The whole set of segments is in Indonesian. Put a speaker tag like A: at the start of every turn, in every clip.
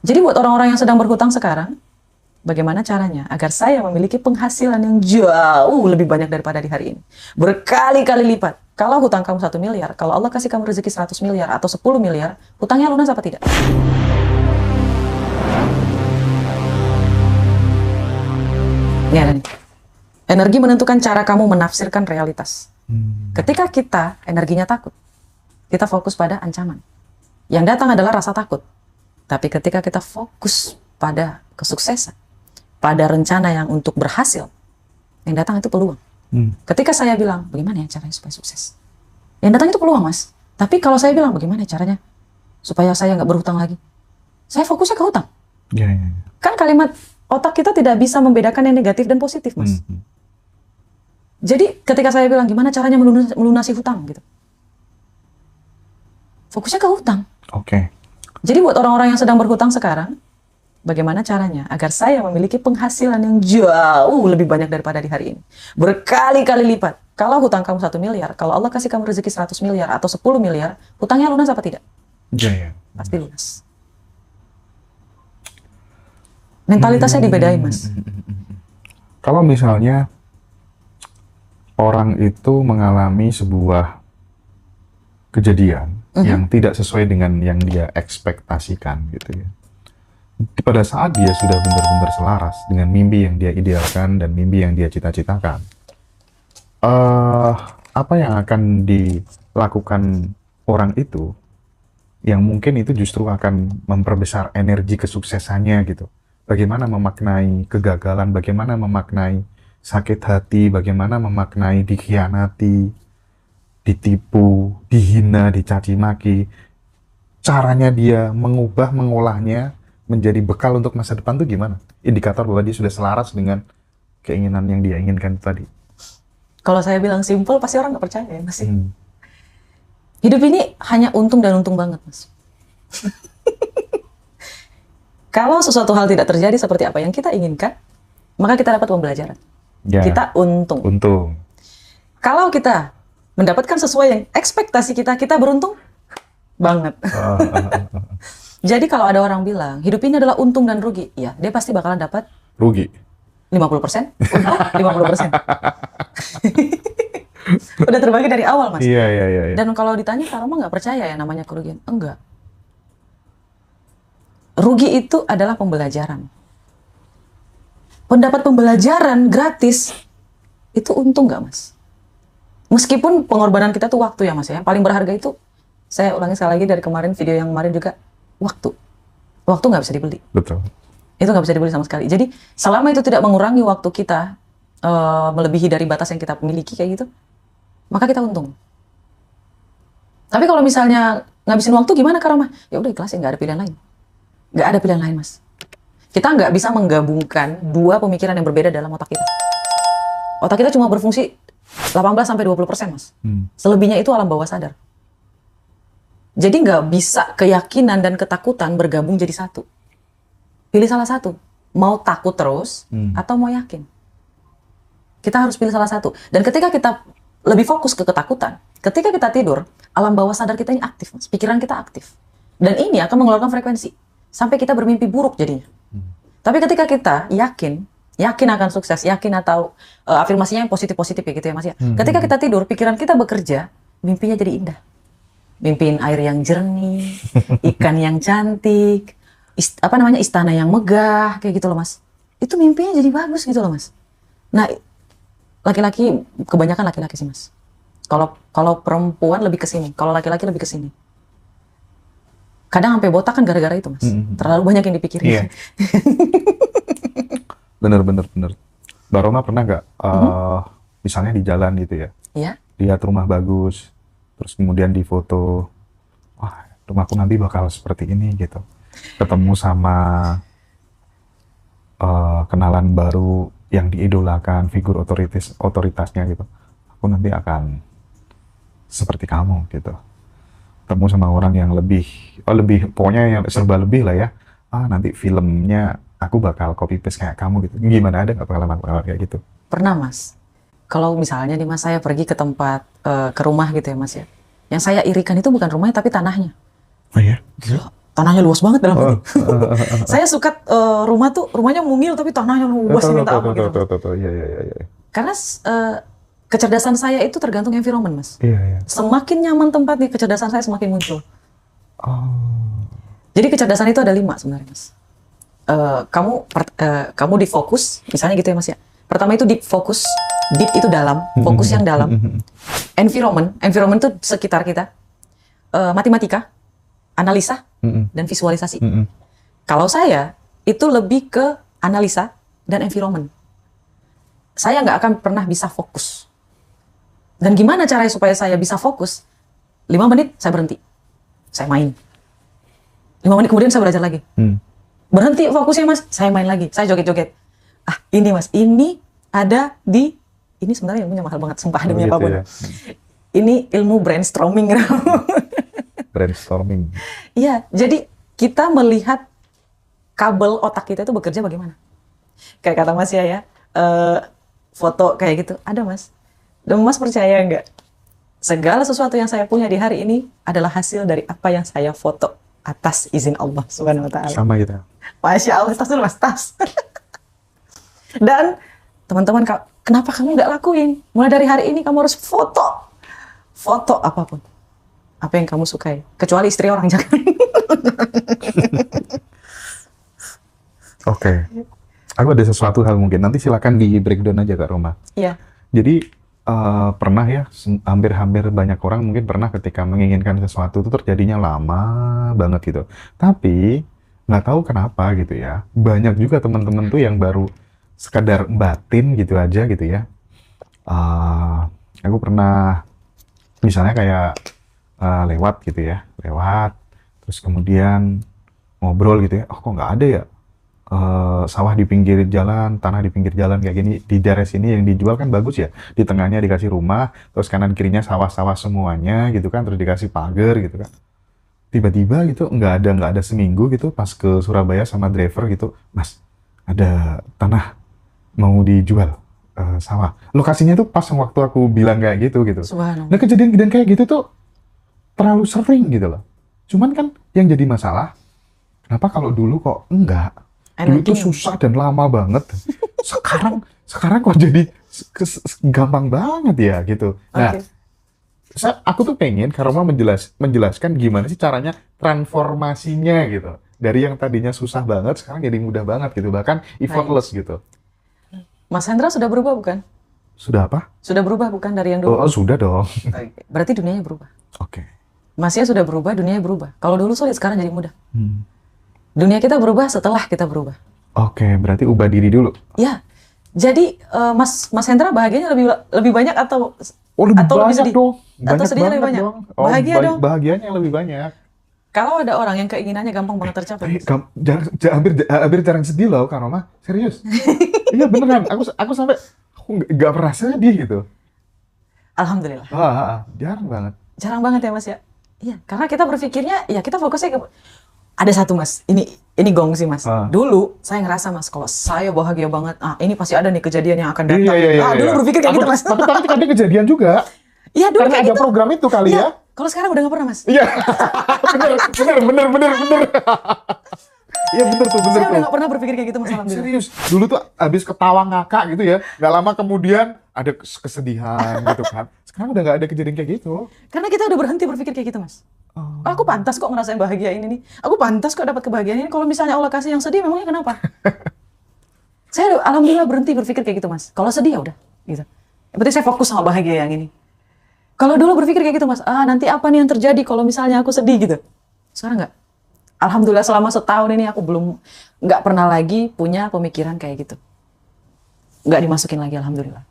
A: Jadi buat orang-orang yang sedang berhutang sekarang, bagaimana caranya agar saya memiliki penghasilan yang jauh lebih banyak daripada di hari ini? Berkali-kali lipat. Kalau hutang kamu 1 miliar, kalau Allah kasih kamu rezeki 100 miliar atau 10 miliar, hutangnya lunas apa tidak? Ini ada nih. Energi menentukan cara kamu menafsirkan realitas. Ketika kita energinya takut, kita fokus pada ancaman. Yang datang adalah rasa takut. Tapi ketika kita fokus pada kesuksesan, pada rencana yang untuk berhasil, yang datang itu peluang. Ketika saya bilang, bagaimana ya caranya supaya sukses? Yang datang itu peluang, Mas. Tapi kalau saya bilang, bagaimana ya caranya supaya saya nggak berhutang lagi? Saya fokusnya ke hutang.
B: Ya, ya, ya.
A: Kan kalimat otak kita tidak bisa membedakan yang negatif dan positif, Mas. Jadi ketika saya bilang, gimana caranya melunasi hutang? Gitu. Fokusnya ke hutang.
B: Oke.
A: Jadi buat orang-orang yang sedang berhutang sekarang, bagaimana caranya agar saya memiliki penghasilan yang jauh lebih banyak daripada di hari ini? Berkali-kali lipat. Kalau hutang kamu 1 miliar, kalau Allah kasih kamu rezeki 100 miliar atau 10 miliar, hutangnya lunas apa tidak?
B: Ya, ya.
A: Pasti lunas. Mentalitasnya dibedain, Mas.
B: Kalau misalnya orang itu mengalami sebuah kejadian yang tidak sesuai dengan yang dia ekspektasikan gitu ya. Pada saat dia sudah benar-benar selaras dengan mimpi yang dia idealkan dan mimpi yang dia cita-citakan, apa yang akan dilakukan orang itu yang mungkin itu justru akan memperbesar energi kesuksesannya gitu. Bagaimana memaknai kegagalan, bagaimana memaknai sakit hati, bagaimana memaknai dikhianati, ditipu, dihina, dicaci maki. Caranya dia mengubah, mengolahnya menjadi bekal untuk masa depan tuh gimana? Indikator bahwa dia sudah selaras dengan keinginan yang dia inginkan tadi.
A: Kalau saya bilang simple, pasti orang nggak percaya ya, Mas. Hidup ini hanya untung dan untung banget, Mas. Kalau sesuatu hal tidak terjadi seperti apa yang kita inginkan, maka kita dapat pembelajaran.
B: Ya,
A: Kita untung.
B: untung.
A: Kalau kita mendapatkan sesuai yang ekspektasi kita, kita beruntung banget. Jadi kalau ada orang bilang, hidup ini adalah untung dan rugi, ya dia pasti bakalan dapat
B: Rugi.
A: 50%, untung 50%. Udah terbagi dari awal, Mas.
B: Iya, iya, iya.
A: Dan kalau ditanya, Kak Roma nggak percaya ya namanya kerugian? Enggak. Rugi itu adalah pembelajaran. Pendapat pembelajaran gratis, itu untung nggak, Mas? Meskipun pengorbanan kita tuh waktu ya, Mas ya. Yang paling berharga itu, saya ulangi sekali lagi dari kemarin, video yang kemarin juga, waktu. Waktu nggak bisa dibeli.
B: Betul.
A: Itu nggak bisa dibeli sama sekali. Jadi selama itu tidak mengurangi waktu kita, melebihi dari batas yang kita miliki kayak gitu, maka kita untung. Tapi kalau misalnya ngabisin waktu gimana, Kak Roma? Ya udah ikhlas ya, nggak ada pilihan lain. Nggak ada pilihan lain, Mas. Kita nggak bisa menggabungkan dua pemikiran yang berbeda dalam otak kita. Otak kita cuma berfungsi 18-20%, Mas. Selebihnya itu alam bawah sadar. Jadi nggak bisa keyakinan dan ketakutan bergabung jadi satu. Pilih salah satu. Mau takut terus atau mau yakin. Kita harus pilih salah satu. Dan ketika kita lebih fokus ke ketakutan, ketika kita tidur, alam bawah sadar kita ini aktif, Mas. Pikiran kita aktif. Dan ini akan mengeluarkan frekuensi. Sampai kita bermimpi buruk jadinya. Tapi ketika kita yakin akan sukses, yakin atau afirmasinya yang positif-positif ya gitu ya, Mas ya. Ketika kita tidur, pikiran kita bekerja, mimpinya jadi indah. Mimpiin air yang jernih, ikan yang cantik, istana yang megah, kayak gitu loh, Mas. Itu mimpinya jadi bagus gitu loh, Mas. Nah, laki-laki, kebanyakan laki-laki sih, Mas. Kalau perempuan lebih ke sini, kalau laki-laki lebih ke sini. Kadang sampai botak kan gara-gara itu, Mas. Terlalu banyak yang dipikirin.
B: Iya. Bener. Mbak Roma pernah nggak, misalnya di jalan gitu ya,
A: Iya.
B: lihat rumah bagus, terus kemudian di foto, wah rumahku nanti bakal seperti ini gitu. Ketemu sama kenalan baru yang diidolakan, figur otoritasnya gitu. Aku nanti akan seperti kamu gitu. Ketemu sama orang yang lebih pokoknya yang serba lebih lah ya. Nanti filmnya aku bakal copy paste kayak kamu gitu. Gimana, ada nggak pengalaman kayak gitu?
A: Pernah, Mas. Kalau misalnya nih, Mas, saya pergi ke tempat, ke rumah gitu ya, Mas ya. Yang saya irikan itu bukan rumahnya tapi tanahnya.
B: Oh iya?
A: Gila, tanahnya luas banget dalam hati. Saya suka rumahnya mungil tapi tanahnya luas minta apa gitu.
B: Iya.
A: Karena kecerdasan saya itu tergantung environment, Mas.
B: Iya.
A: Semakin nyaman tempatnya, kecerdasan saya semakin muncul.
B: Oh.
A: Jadi kecerdasan itu ada 5 sebenarnya, Mas. Kamu di fokus, misalnya gitu ya Mas ya. Pertama itu deep fokus, deep itu dalam, fokus yang dalam. Environment itu sekitar kita. Matematika, analisa, dan visualisasi. Kalau saya itu lebih ke analisa dan environment. Saya nggak akan pernah bisa fokus. Dan gimana caranya supaya saya bisa fokus? 5 menit saya berhenti, saya main. 5 menit kemudian saya belajar lagi. Berhenti fokusnya Mas, saya main lagi, saya joget-joget. Ini Mas, ini ada di, ini sebenarnya ilmunya mahal banget, sumpah demi apapun. Ya. Ini ilmu brainstorming.
B: Brainstorming.
A: Iya, jadi kita melihat kabel otak kita itu bekerja bagaimana. Kayak kata Mas ya, foto kayak gitu, ada Mas. Dan Mas percaya nggak? Segala sesuatu yang saya punya di hari ini adalah hasil dari apa yang saya foto atas izin Allah Subhanahu wa Ta'ala.
B: Sama gitu.
A: Masya Allah, tas dulu Mas, tas. Dan teman-teman, kenapa kamu nggak lakuin? Mulai dari hari ini kamu harus foto apapun, apa yang kamu sukai, kecuali istri orang jangan.
B: Oke. Aku ada sesuatu hal mungkin, nanti silakan di breakdown aja Kak Roma.
A: Iya.
B: Jadi pernah ya, hampir banyak orang mungkin pernah ketika menginginkan sesuatu itu terjadinya lama banget gitu. Tapi nggak tahu kenapa gitu ya, banyak juga teman-teman tuh yang baru sekadar batin gitu aja gitu ya. Aku pernah misalnya kayak lewat gitu ya, terus kemudian ngobrol gitu ya, oh kok nggak ada ya sawah di pinggir jalan, tanah di pinggir jalan kayak gini, di daerah sini yang dijual kan bagus ya, di tengahnya dikasih rumah, terus kanan kirinya sawah-sawah semuanya gitu kan, terus dikasih pagar gitu kan. Tiba-tiba gitu nggak ada seminggu gitu pas ke Surabaya sama driver gitu, Mas ada tanah mau dijual sawah. Lokasinya tuh pas waktu aku bilang kayak gitu.
A: Subhanallah.
B: Nah kejadian kayak gitu tuh terlalu sering gitu loh. Cuman kan yang jadi masalah, kenapa kalau dulu kok enggak? Dulu tuh susah dan lama banget. Sekarang kok jadi gampang banget ya gitu. Nah, aku tuh pengen Karoma menjelaskan gimana sih caranya transformasinya gitu. Dari yang tadinya susah banget, sekarang jadi mudah banget gitu. Bahkan effortless gitu.
A: Mas Hendra sudah berubah bukan?
B: Sudah apa?
A: Sudah berubah bukan dari yang dulu?
B: Oh sudah dong.
A: Berarti dunianya berubah.
B: Oke.
A: Masnya sudah berubah, dunianya berubah. Kalau dulu sulit, sekarang jadi mudah. Dunia kita berubah setelah kita berubah.
B: Oke, berarti ubah diri dulu.
A: Ya, jadi Mas Hendra bahagianya lebih banyak atau
B: lebih
A: sedih?
B: Dong.
A: Atau sedihnya lebih banyak?
B: Dong.
A: Bahagia dong.
B: Bahagianya lebih banyak.
A: Kalau ada orang yang keinginannya gampang banget tercapai.
B: Hampir jarang sedih loh, Kak Roma. Serius. Iya beneran. Aku sampai nggak pernah sedih gitu.
A: Alhamdulillah.
B: Jarang banget.
A: Jarang banget ya Mas ya. Iya, karena kita berpikirnya ya kita fokusnya ke ada satu Mas. Ini gong sih Mas. Dulu saya ngerasa Mas kalau saya bahagia banget. Ini pasti ada nih kejadian yang akan datang. Dulu berpikir kayak gitu Mas.
B: Tapi ada kejadian juga.
A: Iya dulu
B: karena
A: kayak
B: ada
A: gitu.
B: Program itu kali ya.
A: Kalau sekarang udah nggak pernah Mas.
B: Iya. bener. Iya bener tuh.
A: Saya udah nggak pernah berpikir kayak gitu Mas.
B: Serius. Dulu tuh habis ketawa ngakak gitu ya. Nggak lama kemudian ada kesedihan gitu kan. Sekarang udah nggak ada kejadian kayak gitu.
A: Karena kita udah berhenti berpikir kayak gitu Mas. Aku pantas kok ngerasain bahagia ini nih. Aku pantas kok dapat kebahagiaan ini. Kalau misalnya Allah kasih yang sedih, memangnya kenapa? Saya alhamdulillah berhenti berpikir kayak gitu Mas. Kalau sedih ya udah gitu. Berarti saya fokus sama bahagia yang ini. Kalau dulu berpikir kayak gitu Mas, nanti apa nih yang terjadi kalau misalnya aku sedih gitu. Sekarang nggak. Alhamdulillah selama setahun ini aku nggak pernah lagi punya pemikiran kayak gitu. Nggak dimasukin lagi alhamdulillah.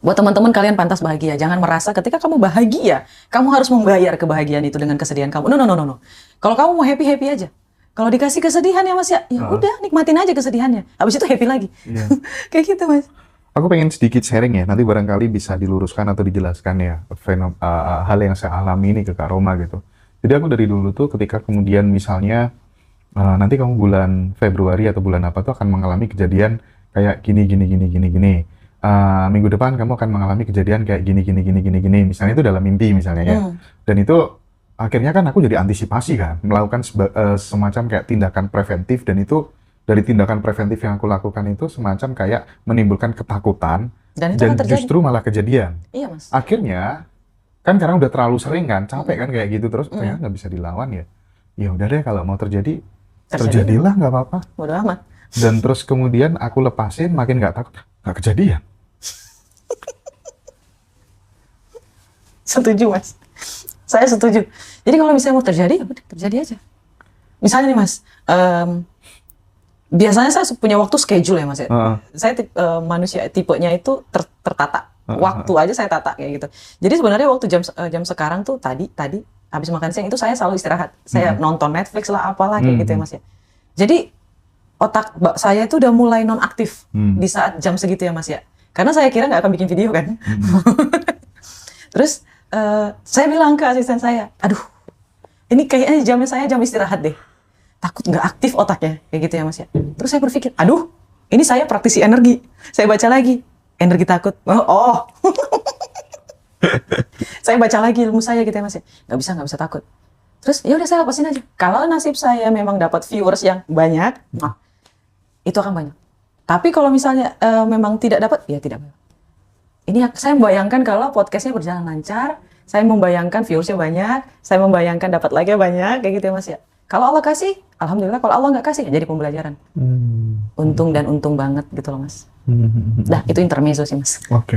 A: Buat teman-teman kalian pantas bahagia. Jangan merasa ketika kamu bahagia, kamu harus membayar kebahagiaan itu dengan kesedihan kamu. No. Kalau kamu mau happy aja. Kalau dikasih kesedihan ya Mas ya udah nikmatin aja kesedihannya. Habis itu happy lagi. Yeah. Kayak gitu Mas.
B: Aku pengen sedikit sharing ya. Nanti barangkali bisa diluruskan atau dijelaskan ya hal yang saya alami ini ke Kak Roma gitu. Jadi aku dari dulu tuh ketika kemudian misalnya nanti kamu bulan Februari atau bulan apa tuh akan mengalami kejadian kayak gini. Minggu depan kamu akan mengalami kejadian kayak gini. Misalnya itu dalam mimpi misalnya ya. Dan itu akhirnya kan aku jadi antisipasi kan, melakukan semacam kayak tindakan preventif, dan itu dari tindakan preventif yang aku lakukan itu semacam kayak menimbulkan ketakutan
A: Dan itu
B: dan
A: akan terjadi.
B: justru malah kejadian.
A: Iya, Mas.
B: Akhirnya kan karena udah terlalu sering kan, capek kan kayak gitu terus, ternyata nggak bisa dilawan ya. Ya udah deh, kalau mau terjadi, terjadilah, nggak apa-apa.
A: Bodo amat.
B: Dan terus kemudian aku lepasin, makin nggak takut, nggak kejadian.
A: Setuju, Mas. Saya setuju. Jadi kalau misalnya mau terjadi, ya udah terjadi aja. Misalnya nih, Mas, biasanya saya punya waktu schedule ya, Mas ya. Saya manusia tipenya itu tertata. Waktu aja saya tata kayak gitu. Jadi sebenarnya waktu jam sekarang tuh tadi habis makan siang itu saya selalu istirahat. Saya nonton Netflix lah, apalah kayak gitu ya, Mas ya. Jadi otak saya itu udah mulai nonaktif di saat jam segitu ya, Mas ya. Karena saya kira nggak akan bikin video kan. Terus saya bilang ke asisten saya, aduh, ini kayaknya jamnya saya jam istirahat deh. Takut nggak aktif otaknya, kayak gitu ya, Mas ya. Terus saya berpikir, aduh, ini saya praktisi energi. Saya baca lagi, energi takut. Oh. Saya baca lagi ilmu saya gitu ya, Mas ya. Nggak bisa takut. Terus ya udah saya lepasin aja. Kalau nasib saya memang dapat viewers yang banyak, nah, itu akan banyak. Tapi kalau misalnya memang tidak dapat, ya tidak banyak. Ini saya membayangkan kalau podcastnya berjalan lancar, saya membayangkan viewersnya banyak, saya membayangkan dapat like-nya banyak, kayak gitu ya, Mas ya. Kalau Allah kasih, alhamdulillah. Kalau Allah nggak kasih, ya jadi pembelajaran. Untung dan untung banget gitu loh, Mas. Nah, itu intermezzo sih, Mas.
B: Oke.